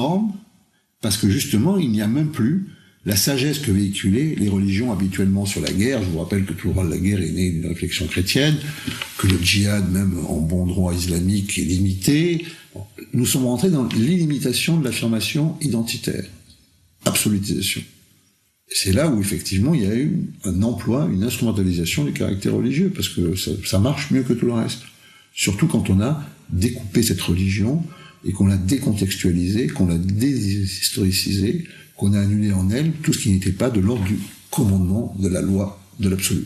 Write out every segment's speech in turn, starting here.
énorme, parce que justement, il n'y a même plus la sagesse que véhiculaient les religions habituellement sur la guerre. Je vous rappelle que tout le droit de la guerre est né d'une réflexion chrétienne, que le djihad, même en bon droit islamique, est limité. Nous sommes rentrés dans l'illimitation de l'affirmation identitaire, absolutisation. Et c'est là où, effectivement, il y a eu un emploi, une instrumentalisation du caractère religieux, parce que ça marche mieux que tout le reste. Surtout quand on a découpé cette religion, et qu'on l'a décontextualisée, qu'on l'a déshistoricisée, qu'on a annulé en elle tout ce qui n'était pas de l'ordre du commandement, de la loi, de l'absolu.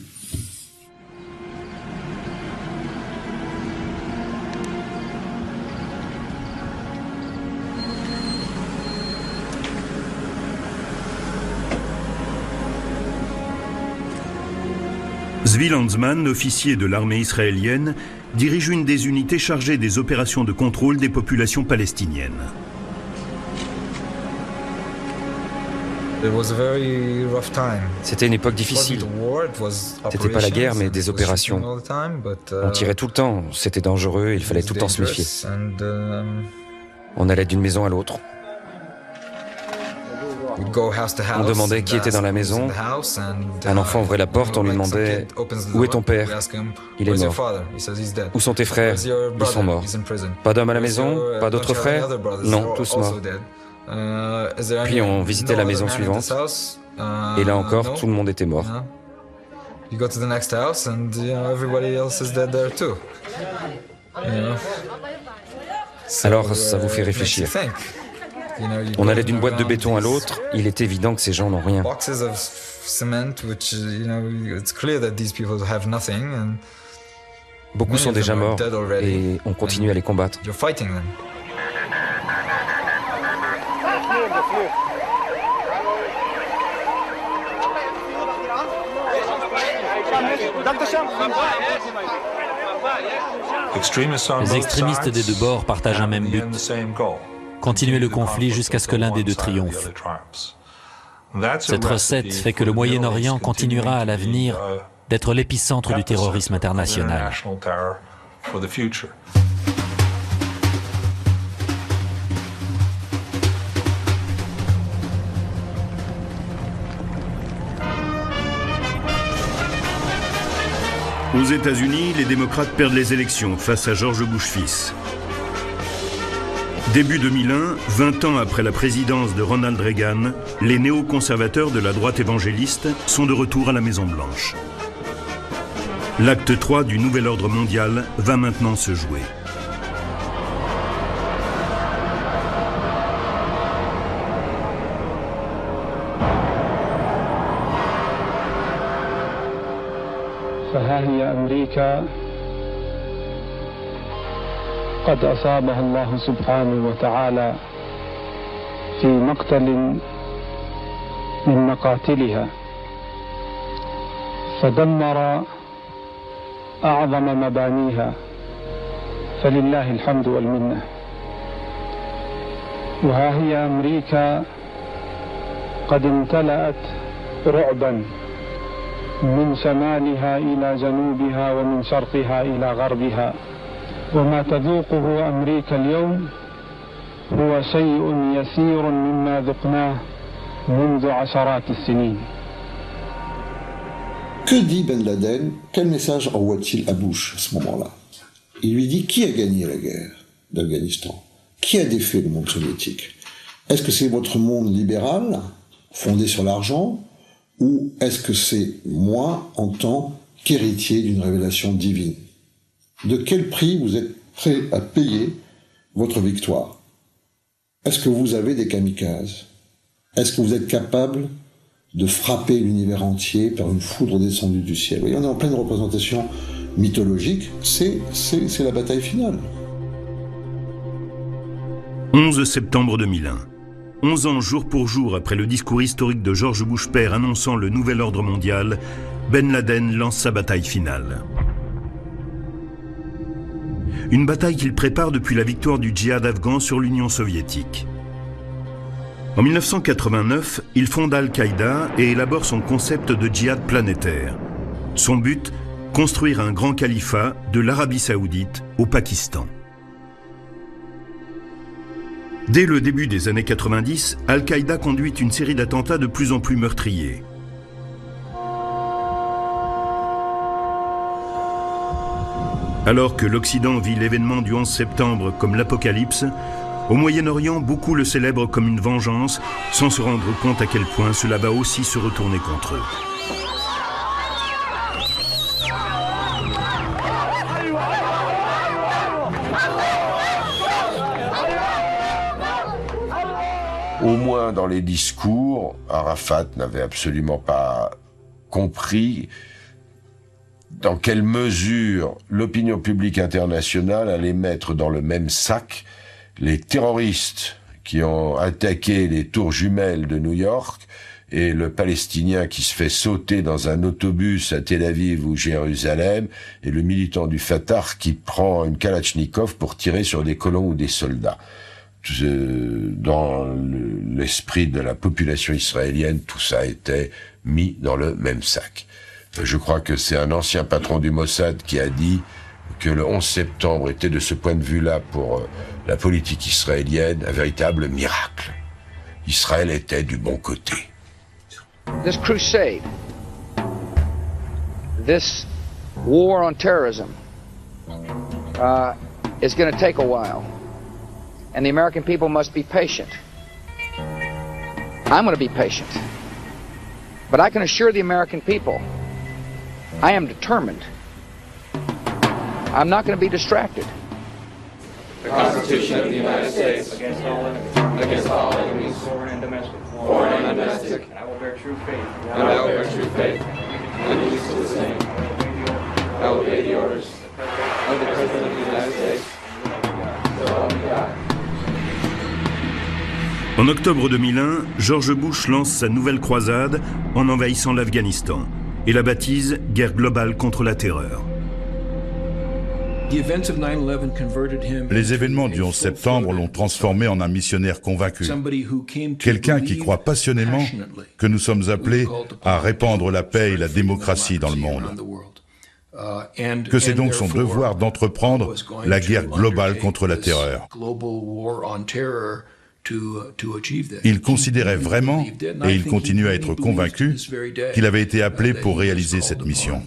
Zvi Lanzman, officier de l'armée israélienne, dirige une des unités chargées des opérations de contrôle des populations palestiniennes. C'était une époque difficile. C'était pas la guerre, mais des opérations. On tirait tout le temps, c'était dangereux, il fallait tout le temps se méfier. On allait d'une maison à l'autre. On demandait qui était dans la maison. Un enfant ouvrait la porte, on lui demandait « Où est ton père ?» Il est mort. « Où sont tes frères ?» Ils sont morts. Pas d'homme à la maison? Pas d'autres frères? Non, tous morts. Puis on visitait la maison suivante, et là encore, tout le monde était mort. Alors ça vous fait réfléchir. On allait d'une boîte de béton à l'autre, il est évident que ces gens n'ont rien. Beaucoup sont déjà morts, et on continue à les combattre. Les extrémistes des deux bords partagent un même but. Continuer le conflit jusqu'à ce que l'un des deux triomphe. Cette recette fait que le Moyen-Orient continuera à l'avenir d'être l'épicentre du terrorisme international. Aux États-Unis, les démocrates perdent les élections face à George Bush fils. Début 2001, 20 ans après la présidence de Ronald Reagan, les néoconservateurs de la droite évangéliste sont de retour à la Maison-Blanche. L'acte 3 du nouvel ordre mondial va maintenant se jouer. فها هي أمريكا قد أصابها الله سبحانه وتعالى في مقتل من مقاتلها فدمر أعظم مبانيها فلله الحمد والمنة. وها هي أمريكا قد امتلأت رعبا من شمالها إلى جنوبها ومن شرقها إلى غربها، وما تذوقه أمريكا اليوم هو شيء يسير مما ذقناه منذ عشرات السنين. Que dit Ben Laden? Quel message envoie-t-il à Bush à ce moment-là? Il lui dit qui a gagné la guerre d'Afghanistan? Qui a défait le monde soviétique? Est-ce que c'est votre monde libéral, fondé sur l'argent, ou est-ce que c'est moi en tant qu'héritier d'une révélation divine? De quel prix vous êtes prêt à payer votre victoire? Est-ce que vous avez des kamikazes? Est-ce que vous êtes capable de frapper l'univers entier par une foudre descendue du ciel? Oui, on est en pleine représentation mythologique, c'est la bataille finale. 11 septembre 2001. 11 ans jour pour jour après le discours historique de George Bush père annonçant le nouvel ordre mondial, Ben Laden lance sa bataille finale. Une bataille qu'il prépare depuis la victoire du djihad afghan sur l'Union soviétique. En 1989, il fonde Al-Qaïda et élabore son concept de djihad planétaire. Son but, construire un grand califat de l'Arabie saoudite au Pakistan. Dès le début des années 90, Al-Qaïda conduit une série d'attentats de plus en plus meurtriers. Alors que l'Occident vit l'événement du 11 septembre comme l'apocalypse, au Moyen-Orient, beaucoup le célèbrent comme une vengeance, sans se rendre compte à quel point cela va aussi se retourner contre eux. Au moins dans les discours, Arafat n'avait absolument pas compris dans quelle mesure l'opinion publique internationale allait mettre dans le même sac les terroristes qui ont attaqué les tours jumelles de New York et le Palestinien qui se fait sauter dans un autobus à Tel Aviv ou Jérusalem et le militant du Fatah qui prend une Kalachnikov pour tirer sur des colons ou des soldats. Dans l'esprit de la population israélienne, tout ça était mis dans le même sac. Je crois que c'est un ancien patron du Mossad qui a dit que le 11 septembre était de ce point de vue-là pour la politique israélienne un véritable miracle. Israël était du bon côté. This crusade, this war on terrorism, is going to take a while. And the American people must be patient. I'm going to be patient. But I can assure the American people, I am determined. I'm not going to be distracted. The Constitution of the United States against all enemies, foreign and domestic. And I will bear true faith. And allegiance to the same. I will obey the orders of the President of the United States. So help me God. En octobre 2001, George Bush lance sa nouvelle croisade en envahissant l'Afghanistan et la baptise « Guerre globale contre la terreur ». Les événements du 11 septembre l'ont transformé en un missionnaire convaincu, quelqu'un qui croit passionnément que nous sommes appelés à répandre la paix et la démocratie dans le monde, que c'est donc son devoir d'entreprendre la guerre globale contre la terreur. Il considérait vraiment, et il continue à être convaincu, qu'il avait été appelé pour réaliser cette mission.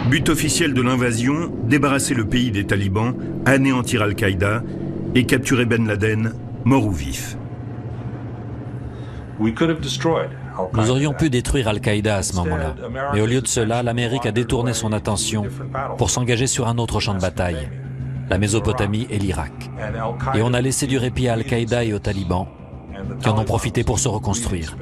But officiel de l'invasion, débarrasser le pays des talibans, anéantir Al-Qaïda et capturer Ben Laden, mort ou vif. Nous aurions pu détruire Al-Qaïda à ce moment-là. Mais au lieu de cela, l'Amérique a détourné son attention pour s'engager sur un autre champ de bataille, la Mésopotamie et l'Irak. Et on a laissé du répit à Al-Qaïda et aux talibans, qui en ont profité pour se reconstruire.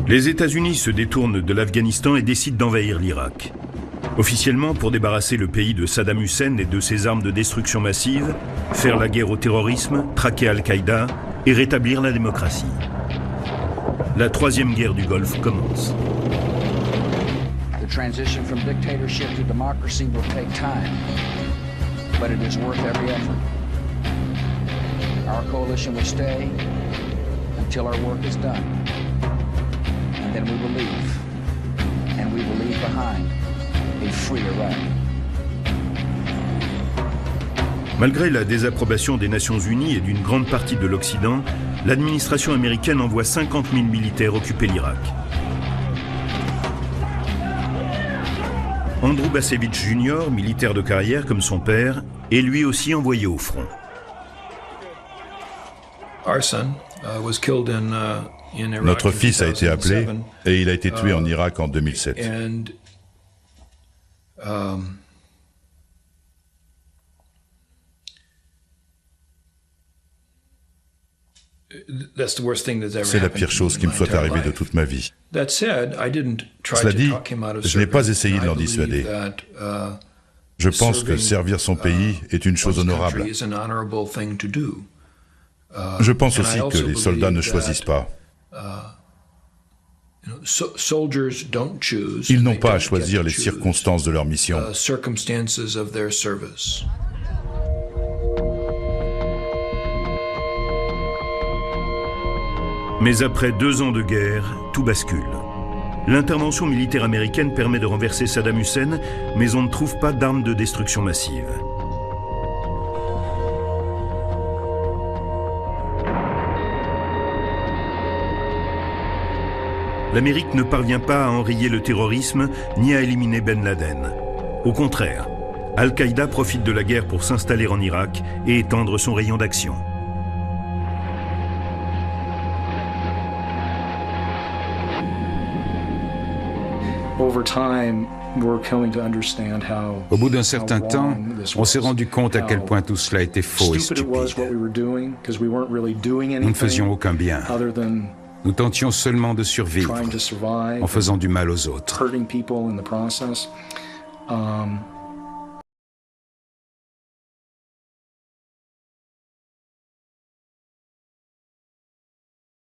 Les États-Unis se détournent de l'Afghanistan et décident d'envahir l'Irak. Officiellement, pour débarrasser le pays de Saddam Hussein et de ses armes de destruction massive, faire la guerre au terrorisme, traquer Al-Qaïda et rétablir la démocratie. La troisième guerre du Golfe commence. The transition from dictatorship to democracy will take time, but it is worth every effort. Our coalition will stay until our work is done, and then we will leave, and we will leave behind a free Iraq. Malgré la désapprobation des Nations Unies et d'une grande partie de l'Occident, l'administration américaine envoie 50 000 militaires occuper l'Irak. Andrew Bacevich Jr., militaire de carrière comme son père, est lui aussi envoyé au front. Notre fils a été appelé et il a été tué en Irak en 2007. C'est la pire chose qui me soit arrivée de toute ma vie. Cela dit, je n'ai pas essayé de l'en dissuader. Je pense que servir son pays est une chose honorable. Je pense aussi que les soldats ne choisissent pas. Ils n'ont pas à choisir les circonstances de leur mission. Mais après 2 ans de guerre, tout bascule. L'intervention militaire américaine permet de renverser Saddam Hussein, mais on ne trouve pas d'armes de destruction massive. L'Amérique ne parvient pas à enrayer le terrorisme ni à éliminer Ben Laden. Au contraire, Al-Qaïda profite de la guerre pour s'installer en Irak et étendre son rayon d'action. Au bout d'un certain temps, on s'est rendu compte à quel point tout cela était faux et stupide. Nous ne faisions aucun bien. Nous tentions seulement de survivre en faisant du mal aux autres.